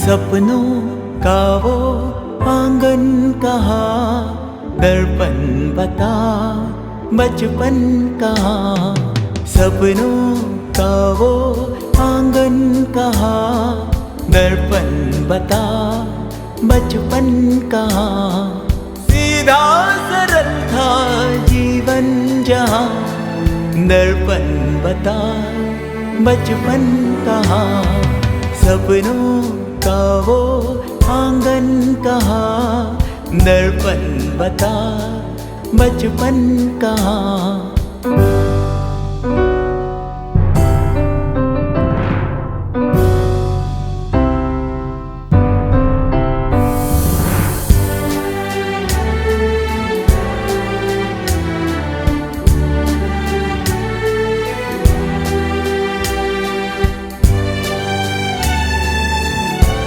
सपनों का वो आंगन कहाँ, दर्पण बता बचपन कहाँ। सपनों का वो आंगन कहाँ, दर्पण बता बचपन कहाँ। सीधा सरल था जीवन जहाँ, दर्पण बता बचपन कहाँ। सपनों का वो आंगन कहाँ, दर्पण बता बचपन कहाँ।